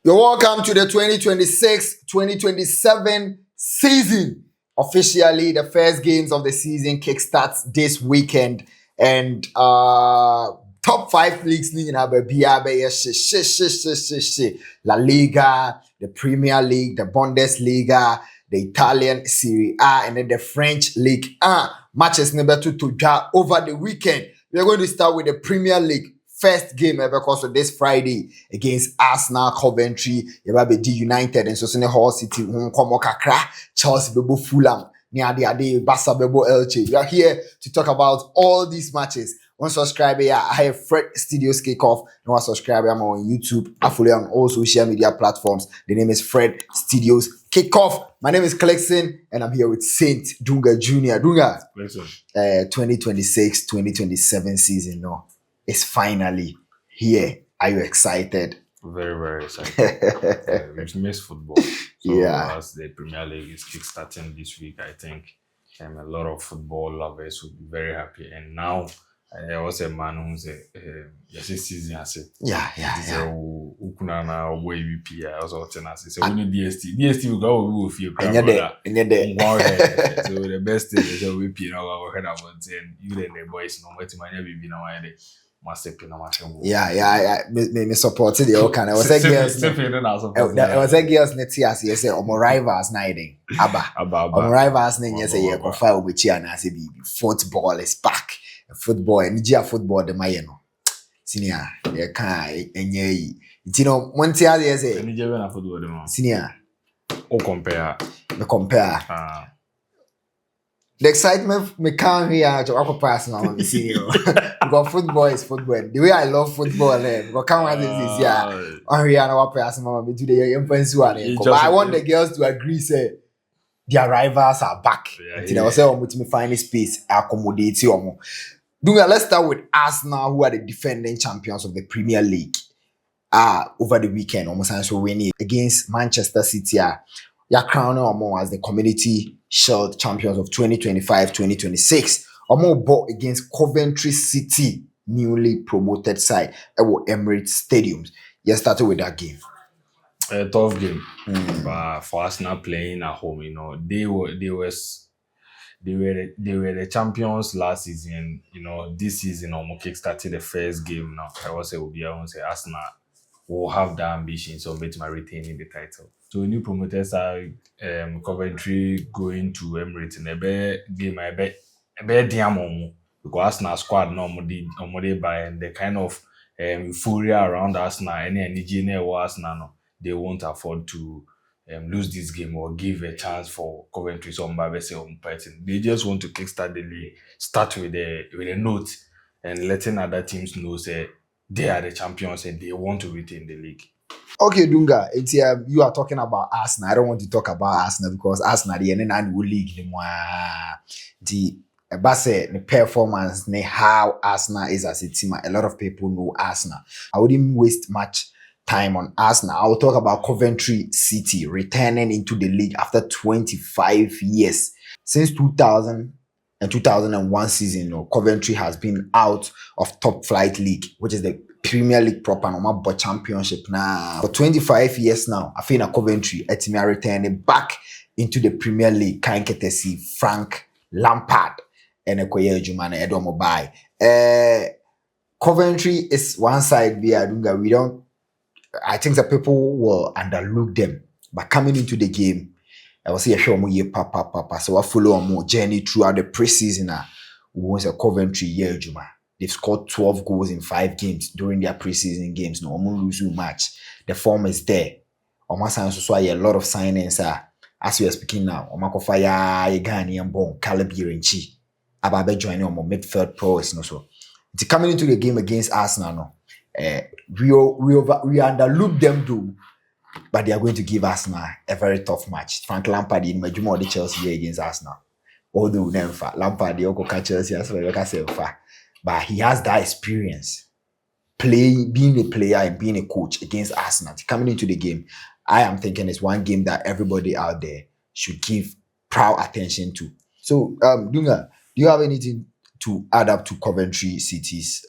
You're welcome to the 2026-2027 season. Officially, the first games of the season kickstarts this weekend. And top 5 leagues in La Liga, the Premier League, the Bundesliga, the Italian Serie A, and then the French League. Matches number 2 to draw over the weekend. We're going to start with the Premier League. First game ever course of this Friday against Arsenal, Coventry, D United, and so Hull City, Chelsea, Bebo Fulham, Niadi, Barca, Bebo Elche. We are here to talk about all these matches. One subscriber, I have Fred Studios Kickoff. No subscriber, I'm on YouTube. I follow on all social media platforms. The name is Fred Studios Kickoff. My name is Clexon, and I'm here with Saint Dunga Jr. Dunga, 2026-2027 season, no. It's finally here. Are you excited? Very, very excited. We've missed football. So as the Premier League is kickstarting this week, I think a lot of football lovers will be very happy. And now, I was a man who's season. I said, yeah. Ukunana, WP, I was also say, so we need DST will go with your grandmother. So the best thing is that we pay our head about saying, you and the boys, no matter my name, be no idea. Me supported the all kind. I was a girls. I was a girls. Let's see, as you say, my rivals nighting. My rivals nighting. Yes, I go file with you and I say, football is back. Football and football the mayeno. Senior, you can't. You know, one thing they say. Senior. Oh, compare. The excitement me can't hear to upper pass now. Because football is football. The way I love football, because can't this year. On here now upper pass now. Me do the influence one. But I want the girls to agree. Say their rivals are back. You know, say I'm with me find space accommodate you. Dunga, let's start with Arsenal, who are the defending champions of the Premier League. Over the weekend, almost so winning against Manchester City. You're crowning Omo as the Community Shield champions of 2025-2026. Omo bought against Coventry City, newly promoted side at Emirates Stadium. You started with that game. A tough game, but for Arsenal playing at home, you know, they were the champions last season. You know, this season Omo kickstarted the first game. Now I was say Arsenal will have the ambitions of retaining the title. So new promoters are Coventry going to Emirates in a game a bit diamomo because Arsenal squad normally by and the kind of euphoria around Arsenal any energy near Arsenal they won't afford to lose this game or give a chance for Coventry They just want to kickstart the league, start with a note and letting other teams know say they are the champions and they want to retain the league. Okay, Dunga, it's you are talking about Arsenal. I don't want to talk about Arsenal because Arsenal the NNN league the performance how Arsenal is as a team. A lot of people know Arsenal. I wouldn't waste much time on Arsenal. I will talk about Coventry City returning into the league after 25 years. Since 2000 and 2001 season, Coventry has been out of top flight league, which is the Premier League proper normal championship now. For 25 years now, I feel Coventry are returning back into the Premier League. Can't get to see Frank Lampard and Ekoye Jumana Edomo by. Coventry is one side we don't. I think that people will underlook them, but coming into the game, I will say a show more papa. So I follow a more journey throughout the preseason. We want a Coventry year Juma. They've scored 12 goals in 5 games during their preseason games. No, almost lose match. The form is there. Almost also a lot of signings as we are speaking now. Omakofaya, Ghanaian born, Caleb Yirenchi, Ababe joining on midfield pros. So it's coming into the game against Arsenal. No, we underlook them too, but they are going to give Arsenal a very tough match. Frank Lampard in Majuma the Chelsea against Arsenal. Although never Lampard the Oko Chelsea as well like I said far. But he has that experience, being a player and being a coach against Arsenal. Coming into the game, I am thinking it's one game that everybody out there should give proud attention to. So, Dunga, do you have anything to add up to Coventry City's?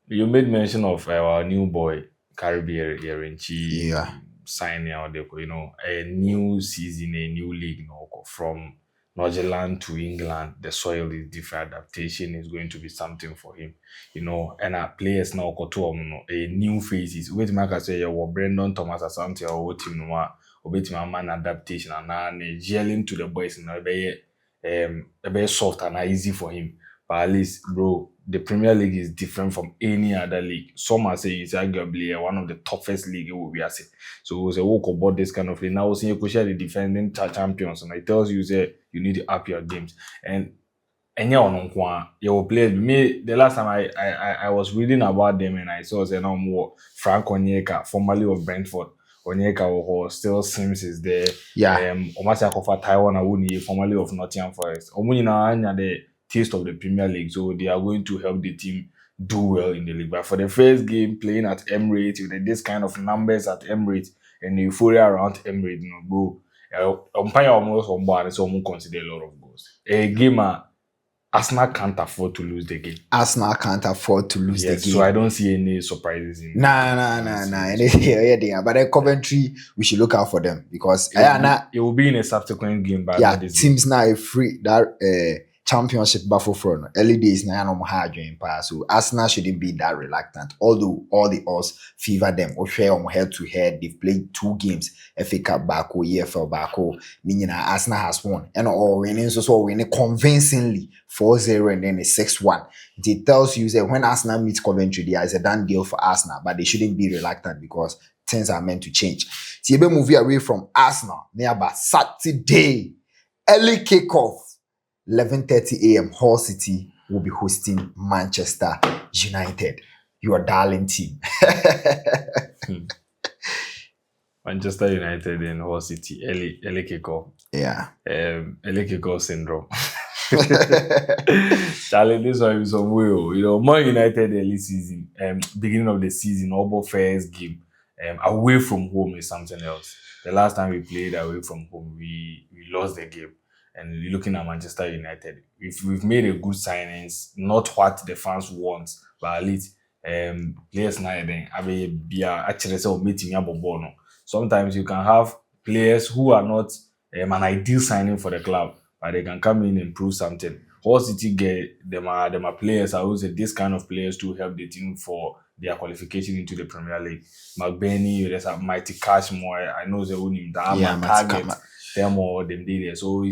You made mention of our new boy, Caribbean Yeah. signing out there, a new season, a new league, from Northern to England, the soil is different. Adaptation is going to be something for him, and our players now got to a new faces. Wait, Mark, say you Brendan Thomas or something or what team no or bet my man adaptation and now gelling to the boys and a very soft and easy for him. But at least, bro, the Premier League is different from any other league. Some are saying it's arguably one of the toughest league it will be. So it was a walk about this kind of thing. Now, seeing you share the defending champions, and it tells you say you need to up your games. And you will play me. The last time I was reading about them and I saw say no more Frank Onyeka, formerly of Brentford. Onyeka was still Sims is there. Yeah. Omasi Akofa Taiwan Awuni, formerly of Nottingham Forest. Omuni the taste of the Premier League, so they are going to help the team do well in the league. But for the first game playing at Emirates with this kind of numbers at Emirates and the euphoria around Emirates, bro, umpire almost on board, so we consider a lot of goals. A game, Arsenal can't afford to lose the game. Arsenal can't afford to lose the game. So I don't see any surprises in Nah. But then Coventry, we should look out for them because it will be in a subsequent game. But yeah, teams now are free that championship battle front. Early days now no hard dream pass. So Arsenal shouldn't be that reluctant. Although all the odds favor them. Or share on head to head. They've played 2 games. FA Cup back or EFL back or meaning Arsenal has won. And all winning so winning convincingly 4-0 and then a 6-1. It tells you that when Arsenal meets Coventry, there is a done deal for Arsenal, but they shouldn't be reluctant because things are meant to change. So you move away from Arsenal nearby Saturday. Early kickoff. 11:30 a.m. Hull City will be hosting Manchester United, your darling team. Manchester United and Hull City, early kickoff. Yeah. Early kickoff syndrome. Charlie, this one is some way. Man United early season, beginning of the season, all first game, away from home is something else. The last time we played away from home, we lost the game. And you're looking at Manchester United. We've made a good signings, not what the fans want, but at least players now then actually say meeting no. Sometimes you can have players who are not an ideal signing for the club, but they can come in and prove something. Hull City get them are players. I would say this kind of players to help the team for their qualification into the Premier League. McBurney, there's a Mighty Cashmore. I know they wouldn't target them or them there. So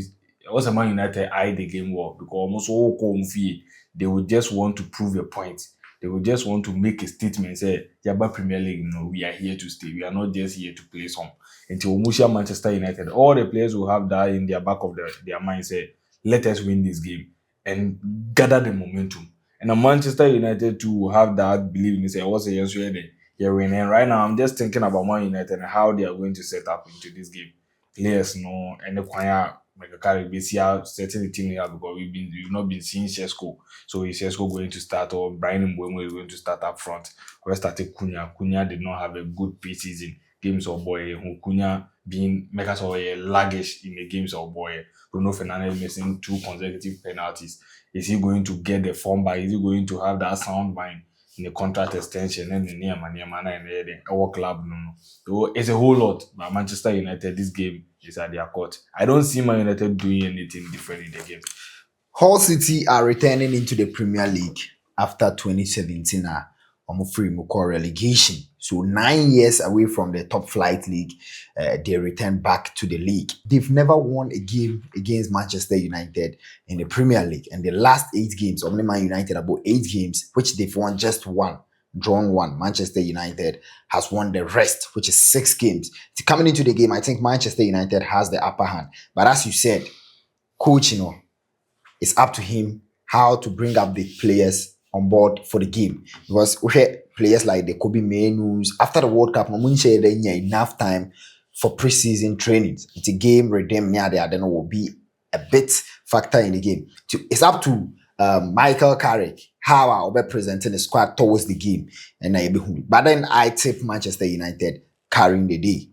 also Man United eye the game well because almost all comfy. They would just want to prove a point. They would just want to make a statement, say, Yaba Premier League, we are here to stay. We are not just here to play some. Until Musha Manchester United, all the players will have that in their back of their mind, say, let us win this game and gather the momentum. And Manchester United too will have that belief in say, what's the yesterday? You're winning. Right now, I'm just thinking about Man United and how they are going to set up into this game. Players know and the choir. Setting the team here because we've not been seeing Shesko. So is Shesko going to start or Brian Mbeumo is going to start up front? We started Cunha. Cunha did not have a good preseason games of boy. Cunha being makers of a sluggish in the games of boy. Bruno Fernandes missing 2 consecutive penalties. Is he going to get the form back? Is he going to have that sound mind in the contract extension and the Niamana and our club? No. So it's a whole lot. But Manchester United, this game is at their court. I don't see Man United doing anything different in the game. Hull City are returning into the Premier League after 2017 free relegation. So 9 years away from the top flight league, they return back to the league. They've never won a game against Manchester United in the Premier League. And the last 8 games, only Man United about 8 games, which they've won just 1. Drawn 1. Manchester United has won the rest, which is 6 games. Coming into the game, I think Manchester United has the upper hand. But as you said, coach, it's up to him how to bring up the players on board for the game. Because we had players like the Kobe Mainus. After the World Cup, enough time for preseason trainings. It's a game redeem near there, then will be a bit factor in the game. It's up to Michael Carrick how I'll be presenting the squad towards the game. But then I tip Manchester United carrying the day.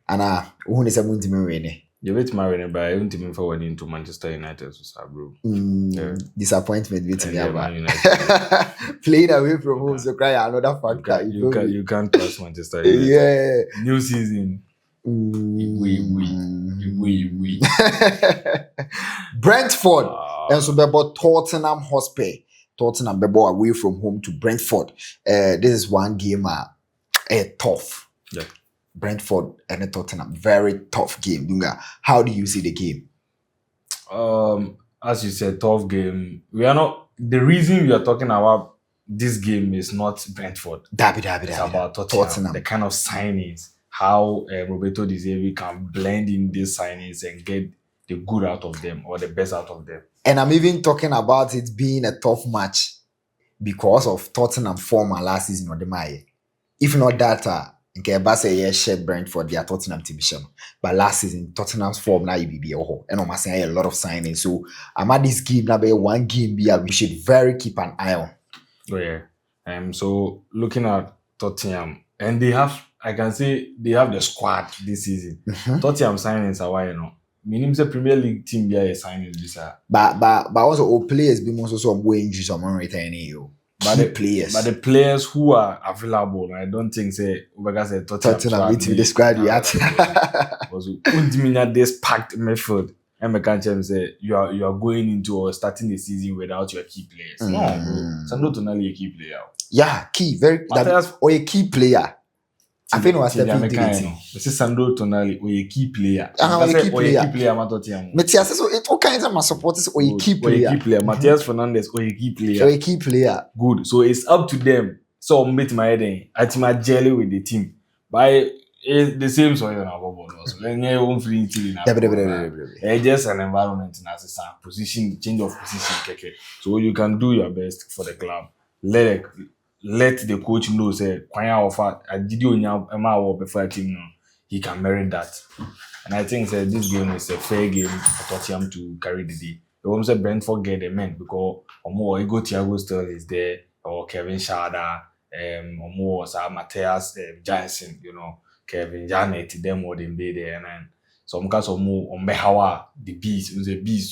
And who is a You wait marrying, but I don't even for winning to Manchester United, so bro. Disappointment with me. Man United. Playing away from home, so cry another factor. You can't trust Manchester United. Yeah. New season. We. Brentford. And so about Tottenham Hotspur. Tottenham Bebo away from home to Brentford. This is one game tough. Yeah. Brentford and Tottenham. Very tough game. Dunga, how do you see the game? As you said, tough game. We are not the reason we are talking about this game is not Brentford. It's about Tottenham. The kind of signings, how Roberto De Zerbi can blend in these signings and get the good out of them or the best out of them. And I'm even talking about it being a tough match because of Tottenham form last season or the May. If not that, in Kebasa shared Brentford, their Tottenham team. But last season, Tottenham's form now be and I'm saying a lot of signings. So I'm at this game now be one game we should very keep an eye on. Oh yeah. So looking at Tottenham, and they have, I can say they have the squad this season. Tottenham signings are why Meaning the Premier League team be a signing this. But also all players be most some way injuries some returning you. But the players who are available, I don't think say Tottenham with the squad yet. Was this packed midfield. And I can't say you are going into or starting the season without your key players. No, bro. Sandro Tonali a key player. Yeah, key very or a key player. I think was stepping into the team. This is Sandro Tonali or a key player. A key player. Matotiam. Matias, so it all kinds of my supporters or a key player. Matthias Fernandes or a key player. Or a key player. Good. So it's up to them. So I'm meeting my head at my jelly with the team. By the same soil on our bubble also. Then you won't free team. It's just an environment and as a position, change of position. So you can do your best for the club. Let the coach know say Kwanya offer I did you before team now. He can merit that. And I think that this game is a fair game for Tottenham to carry the day. The one say Brentford get the men because Ego Thiago still is there or Kevin Schade, or more Matthias Jansen, Kevin Janet, them more than be there and some case of more on Behawa, the beast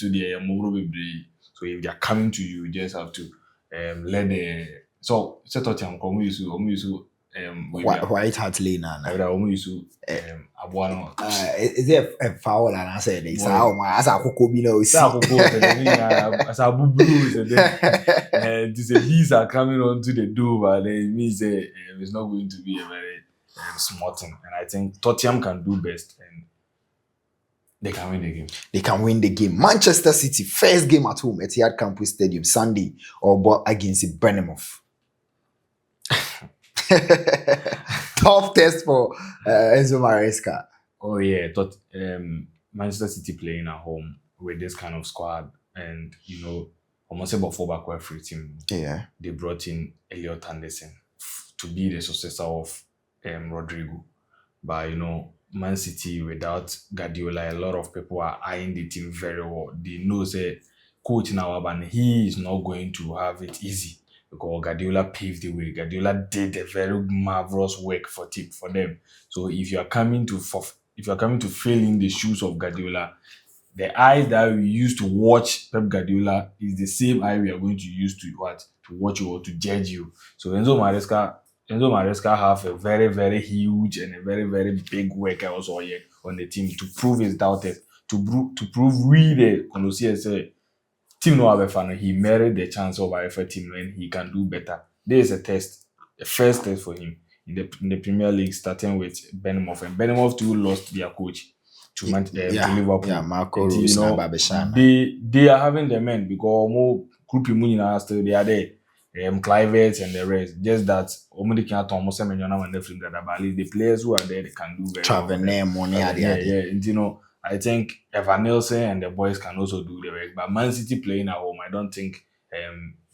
to the more. So if they are coming to you, you just have to let the so Tottenham come use White Hart Lane and Abuano. Is there a foul and I said it's how as a Kokobino is as a boo and to say these are coming onto the door, but it means it's not going to be a very smart thing. And I think Tottenham can do best and they can win the game. They can win the game. Manchester City, first game at home at Etihad Campus Stadium Sunday or against Bournemouth. Tough test for Enzo Maresca. Oh yeah, Manchester City playing at home with this kind of squad and almost about 4-back free team. Yeah. They brought in Elliot Anderson to be the successor of Rodrigo. But Man City without Guardiola, a lot of people are eyeing the team very well. They know say coach now, but he is not going to have it easy because Guardiola paved the way. Guardiola did a very marvelous work for them. So if you are coming to fill in the shoes of Guardiola, the eyes that we used to watch Pep Guardiola is the same eye we are going to use to watch you or to judge you. So Enzo Maresca have a very, very huge and a very, very big work also here on the team to prove his doubters, to prove we the team no have fan. He merited the chance of our team when he can do better. There is a first test for him in the Premier League, starting with Bournemouth. And Bournemouth too lost their coach to Liverpool. Yeah, Marco Rose they are having the men because more group are still they are there. Clivert and the rest. Just that the players who are there they can do very well. And I think Evan Nielsen and the boys can also do the work. But Man City playing at home, I don't think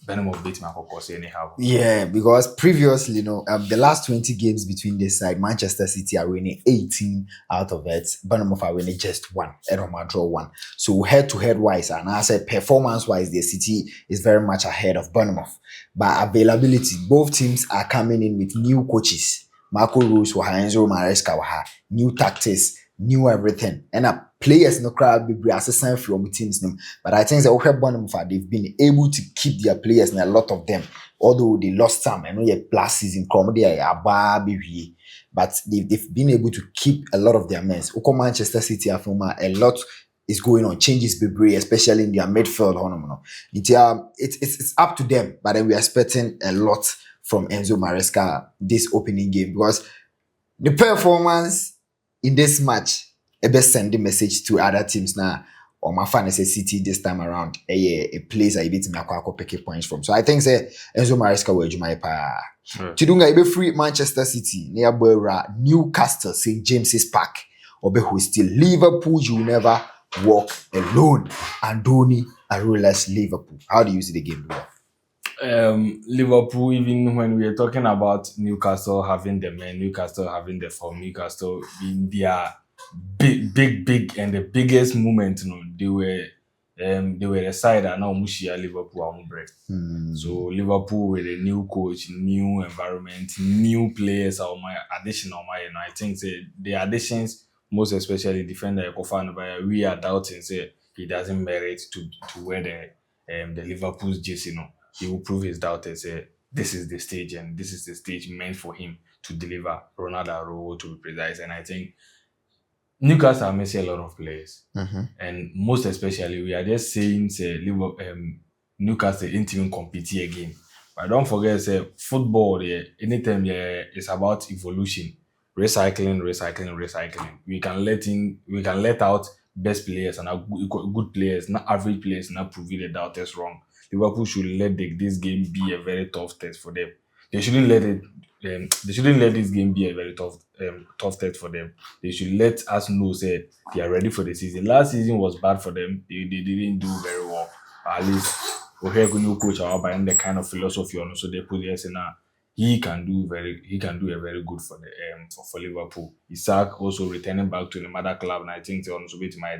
Bournemouth beat Marcos anyhow. Yeah, because previously, the last 20 games between this side, Manchester City are winning 18 out of it. Bournemouth are winning just 1. Edinburgh draw 1. So head-to-head wise, and I said performance-wise, the City is very much ahead of Bournemouth. But availability, both teams are coming in with new coaches. Marco Rose, Enzo Maresca, new tactics, new everything. And players no crowd be assistant from teams them. But I think that okay Bonham they've been able to keep their players and a lot of them, although they lost some. I know your last season come there but they've been able to keep a lot of their men. Oko Manchester City a lot is going on, changes be especially in their midfield. It's up to them, but then we are expecting a lot from Enzo Maresca this opening game because the performance in this match best send the message to other teams now. Or my fan City this time around a place I bit me pick points from. So I think say Enzo Maresca will my pa. Chidunga ibe free Manchester City near Bora Newcastle St James's Park or be hosting Liverpool. You never walk alone. Andoni Areolas Liverpool. How do you see the game? Liverpool, even when we are talking about Newcastle having the men, Newcastle having the form, Newcastle being their big and the biggest moment, they were the side and now Mushia Liverpool break. So Liverpool with a new coach, new environment, new players are my addition on my I think the additions, most especially defender Kofan, we are doubting say he doesn't merit to wear the Liverpool's jersey. He will prove his doubt and say this is the stage and this is the stage meant for him to deliver Ronaldo role to be precise. And I think Newcastle are missing a lot of players, and most especially we are just saying say Newcastle ain't even compete again. But don't forget say football anytime it's about evolution, recycling. We can let out best players and good players, not average players, not proving the doubters wrong. Liverpool should let this game be a very tough test for them. They shouldn't let this game be a very tough test for them. They should let us know say they are ready for the season. Last season was bad for them. They didn't do very well. At least okay, new coach are buying the kind of philosophy on, so they put yes now. He can do a very good for the for Liverpool. Isaac also returning back to the mother club, and I think they also bit my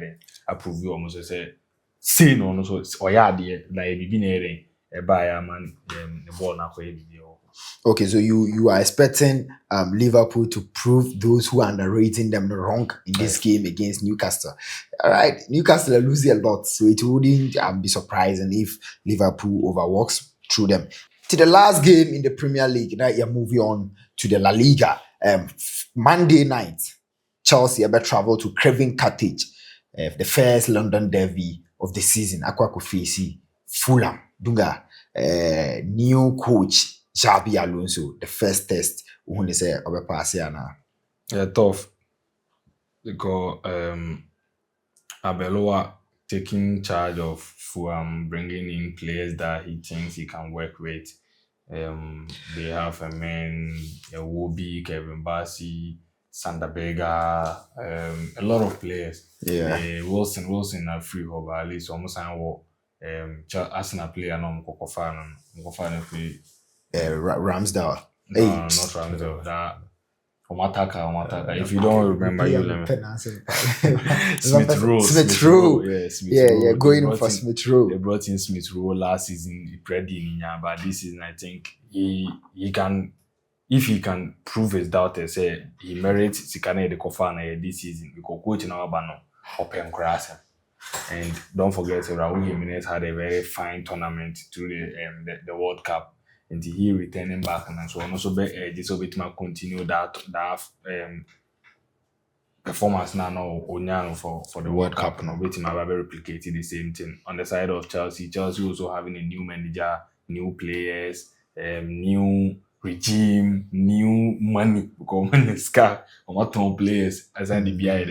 approve you almost say no so oyade na e bibi na eren e ba ya man the ball na kwa bibi. Okay, so you are expecting Liverpool to prove those who are underrating them wrong in this game against Newcastle. All right, Newcastle are losing a lot, so it wouldn't be surprising if Liverpool overworks through them. To the last game in the Premier League, now you're moving on to the La Liga. Monday night, Chelsea ever travel to Craven Cottage, the first London derby of the season. Aqua Kofisi, Fulham, Dunga, new coach. Xabi Alonso, the first test, when they say yeah, tough. Because Abeloa taking charge of Fulham, bringing in players that he thinks he can work with. They have a man, Iwobi, Kevin Bassey, Sander Berge, a lot of players. Yeah. Wilson are free over at least almost Arsenal player no Mokofana play. Ramsdale. No, not Ramsdale. That Omataka. If you don't remember, you let me. Smith Rowe. Yeah, Smith Rowe. Yeah, going for Smith Rowe. They brought in Smith Rowe last season. He played in but this season I think he can, if he can prove his doubt and say he merits Sikane the Kofana this season because coach in our banner open grass. And don't forget, Raul Jimenez had a very fine tournament through the World Cup. And he returning back and so on. Also, this will continue that performance now for the World Cup. Now, waiting to replicate the same thing on the side of Chelsea. Chelsea also having a new manager, new players, new regime, new money because money scar on top players as in the BI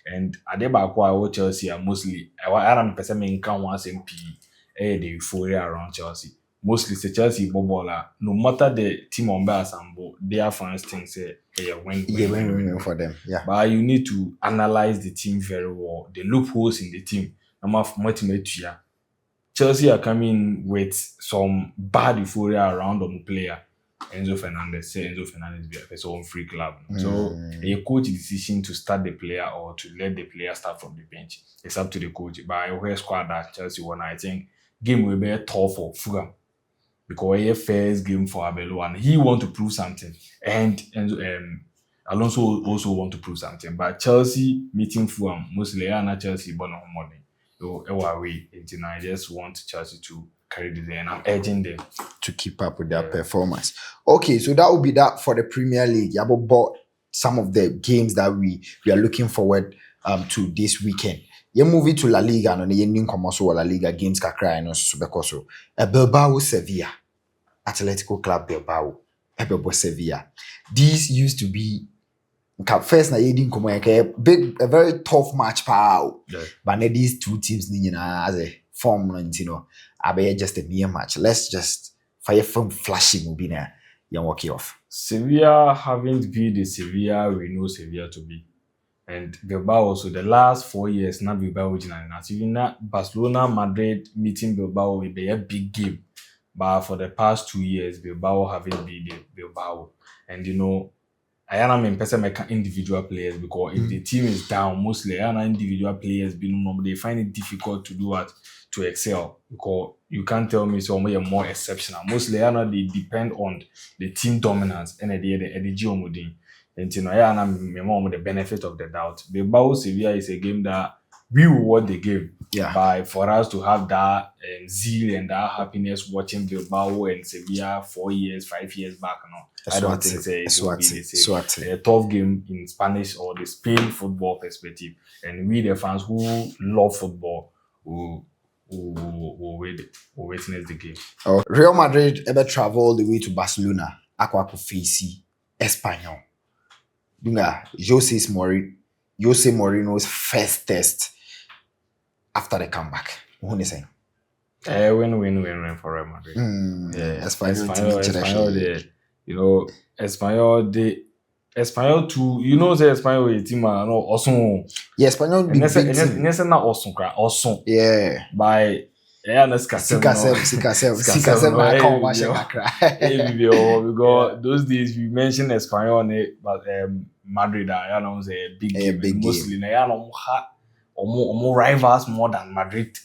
and Adeba Chelsea are mostly I don't person can once MP the euphoria around Chelsea. Mostly the Chelsea footballer, no matter the team on base and their fans think say win for them. Yeah. But you need to analyze the team very well. The loopholes in the team. Chelsea are coming with some bad euphoria around on the player. Enzo Fernandez be his own free club. So a coach decision to start the player or to let the player start from the bench. It's up to the coach. But I always squad that Chelsea won. I think game will be tough for Fulham. Because a first game for Abelo and he want to prove something. And Alonso also want to prove something. But Chelsea meeting Fulham, mostly not Chelsea born on money. So away, I just want Chelsea to carry the day, and I'm urging them to keep up with their performance. Okay, so that will be that for the Premier League. Yabo bought some of the games that we are looking forward to this weekend. You moving to La Liga, no, you need La Liga games kakra and so because Bilbao Sevilla, Atletico Club Bilbao, Bilbao Sevilla. These used to be first na yedin komo a very tough match pow. Yeah. But now these two teams as a form, you know, I just a mere match. Let's just fire from flashing will be there. You're walking off. Sevilla haven't been the Sevilla we know Sevilla to be. And Bilbao also, the last 4 years, not Bilbao originally. Even that Barcelona, Madrid meeting Bilbao will be a big game. But for the past 2 years, Bilbao haven't been the Bilbao. And you know, I am in person make individual players because if the team is down, mostly I am individual players they find it difficult to do what to excel because you can't tell me so more exceptional. Mostly they depend on the team dominance and the geomodine. And you know, I am the benefit of the doubt. Bilbao Sevilla is a game that we will watch the game. Yeah. By for us to have that zeal and that happiness watching Bilbao and Sevilla 4 years, 5 years back, I don't think it will be the same. A tough game in Spanish or the Spain football perspective. And we, the fans who love football, will witness the game. Real Madrid ever travel all the way to Barcelona, Aqua face Espanyol. Jose Mourinho's first test after the comeback. What are you saying? Win for Real Madrid. Espanyol, you know, Espanyol too. You know, the Espanyol a team no awesome. Yeah, Espanyol be big team. Nese na awesome. Yeah. By Sika 7 na come watch because those days we mentioned Espanyol but Madrid is a big game. Mostly rivals more than Madrid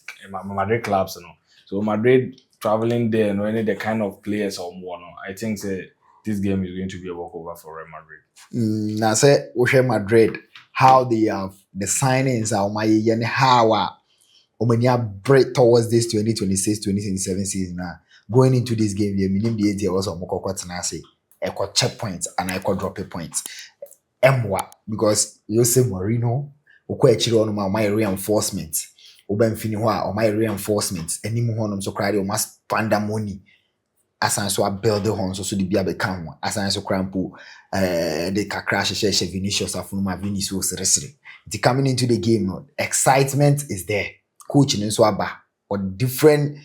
clubs, So Madrid traveling there, the kind of players or more. I think this game is going to be a walkover for Real Madrid. Now say Madrid, how they have the signings are how break towards this 2026-2027 season now. Going into this game, the minimum the also equal checkpoints and equal drop points. Because you say Mourinho, my reinforcements. My reinforcements. Any more so cry must panda money. As I so build the horns so the be become as I so crampo the crash Vinicius Afuma Vinicius Resri. The coming into the game, excitement is there. Coaching and so or different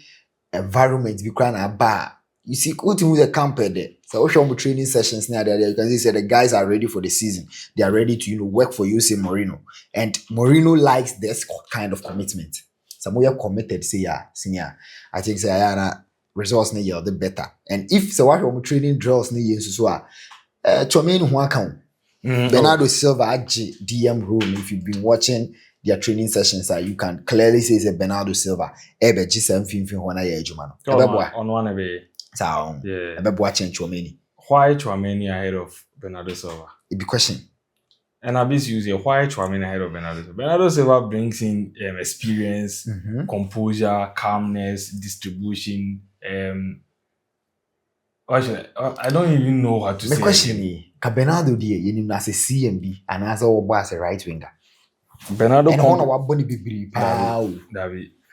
environments we can aba. You see, coaching with the camp there. So we training sessions now there. You can see the guys are ready for the season. They are ready to work for Jose Mourinho. And Mourinho likes this kind of commitment. Some we are committed, say senior. I think say results ne the better. And if so what we training draws ne so Chouameni who account. Bernardo Silva DM room. If you've been watching their training sessions, you can clearly see it's Bernardo Silva. Ebe G7 fin wana ye ejuma no. On one ebe. Ebe watching Chouameni. Why Chouameni ahead of Bernardo Silva? It be question. And Abyss uses why Chouameni ahead of Bernardo Silva. Bernardo Silva brings in experience, composure, calmness, distribution. I don't even know how to say. The question is, Bernardo you as a CMB and as a right winger. Bernardo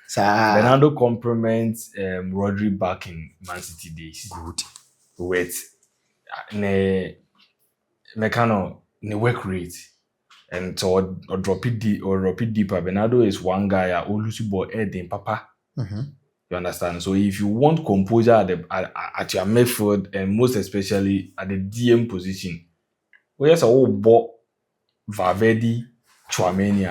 Bernardo compliments Rodri back in Man City days. Good. With Mecano work rate. And so or drop it deeper. Bernardo is one guy who lose ball in Papa. You understand? So if you want composure at your midfield and most especially at the DM position, where's all ball Valverde, Chouameni,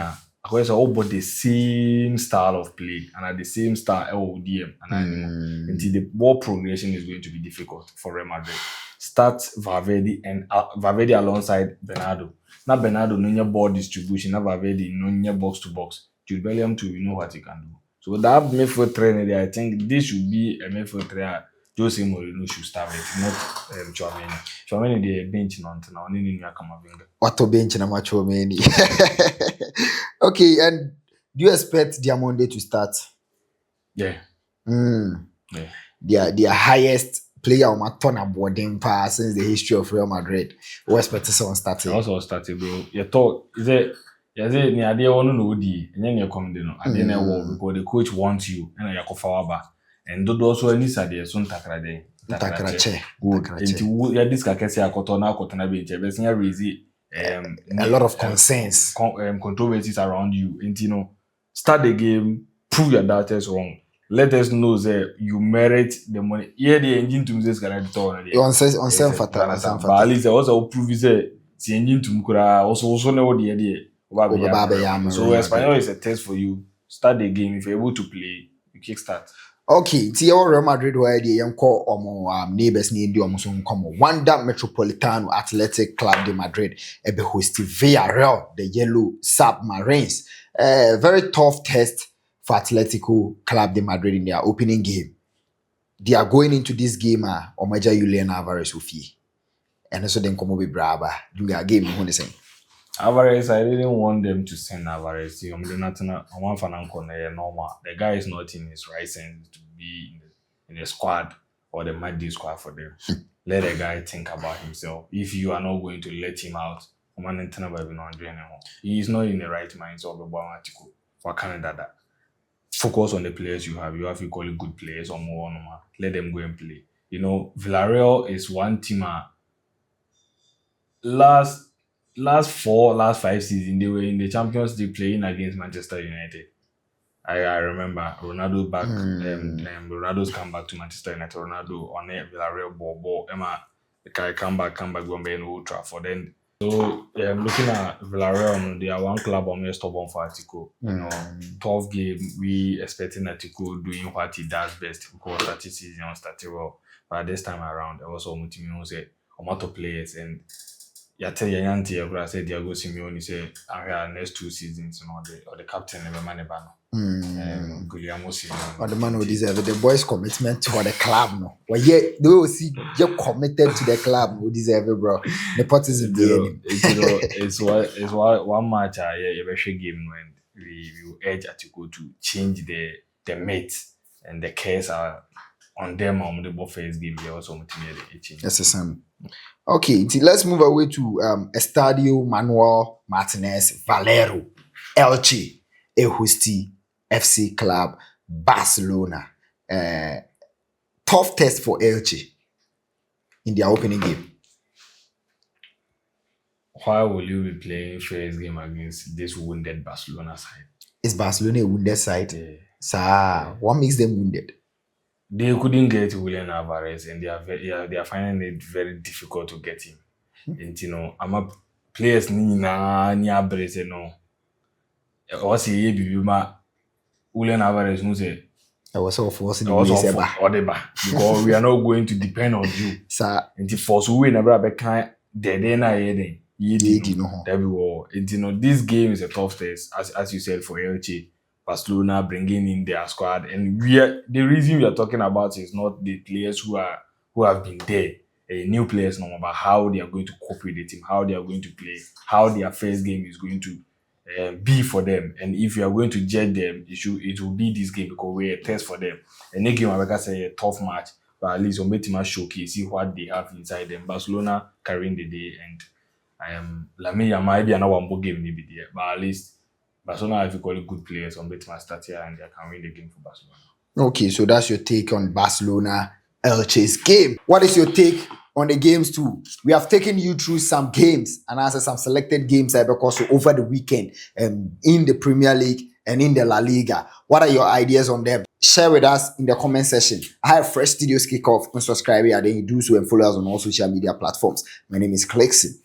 where's all but the same style of play and at the same style DM and until the ball progression is going to be difficult for Real Madrid. Start Valverde and Valverde alongside Bernardo. Not Bernardo, no ball distribution, not Valverde, no box to box. Jude Bellingham too, you know what he can do. So that midfield trainer there, I think this should be a midfield trainer Jose Mourinho should start it, not Chouameni. Chouameni the bench now, only in Kamavinga. Auto bench na much many. Okay, and do you expect Diamonde to start? Yeah. Yeah. Their highest player on my turn boarding pass since the history of Real Madrid. We expect someone starting. Also started, bro. You thought is it? Yeah, say ni ade wonu no di, enye ne come de no. Ade na wo because the coach wants you, and you kofa ba. And do also any sade so ntakrade. Ntakrache. Enti ya diska kese akoto na akoto na bench. Be senya raise a lot of concerns, controversies around you. And start the game, prove your doubters wrong. Let us know that you merit the money. Yeah, the engine to this can on some fatal. But at least also prove that the engine to mukura also know the idea. So Espanyol is a test for you. Start the game. If you're able to play, you kickstart. Okay, it's your Real Madrid where the young call neighbors need you almost come. Wanda Metropolitano Athletic Club de Madrid ebe host Villarreal, the Yellow Submarines. Very tough test for Atletico Club de Madrid in their opening game. They are going into this game Omaja Julian Alvarez Ufi. And so then come over Brava. Do their game the same. Alvarez, I didn't want them to send Alvarez. Normal. The guy is not in his right sense to be in the squad or the Madrid squad for them. Let the guy think about himself. If you are not going to let him out, he is not in the right mind. So for Canada, focus on the players you have. You have equally good players or more. Let them go and play. Villarreal is one team. Last 5 seasons, they were in the Champions League playing against Manchester United. I remember Ronaldo back, Ronaldo's come back to Manchester United. Ronaldo on a Villarreal ball. Emma, the guy come back, go and Old Trafford. Then, so looking at Villarreal, they are one club on stubborn for Atletico. 12 game, we expecting Atletico doing what he does best because that season started well. But this time around, there was almost a lot of players and. Tell your auntie, I said, Diego Simeone say, next 2 seasons, or the captain never manebano. Guillermo Simeone. Or the man who deserve the boys' commitment to the club, no. Well, yeah, they will see you're committed to the club who deserve it, bro. Nepotism, it's one match, a game when we urge to go to change the mates and the cares are on them on the first game. They also motivated a change. That's the same. Okay, let's move away to Estadio Manuel Martinez Valero, Elche, Ehusti, FC Club, Barcelona. Tough test for Elche in their opening game. Why will you be playing first game against this wounded Barcelona side? Is Barcelona a wounded side? Yeah. Sir, what makes them wounded? They couldn't get Julian Alvarez, and they are finding it very difficult to get him. And I'm a players ni Breze no. Also, Julian Alvarez no say. I was all forcing because we are not going to depend on you. Sir, and the force we never be kind. This game is a tough test, as you said for Elche. Barcelona bringing in their squad, and the reason we are talking about is not the players who have been there, new players, no, about how they are going to cope with the team, how they are going to play, how their first game is going to be for them, and if you are going to judge them, it will be this game because we're a test for them. And the game, like I say, a tough match, but at least on Betima showcase, see what they have inside them. Barcelona carrying the day, and Lamine might be another one game maybe there, but at least. Barcelona have equally good players on Betima start here and they can win the game for Barcelona. Okay, so that's your take on Barcelona Elche's game. What is your take on the games too? We have taken you through some games and answered some selected games because over the weekend in the Premier League and in the La Liga. What are your ideas on them? Share with us in the comment section. I have fresh studios Kickoff and subscribe here. Then you do so and follow us on all social media platforms. My name is Clexon.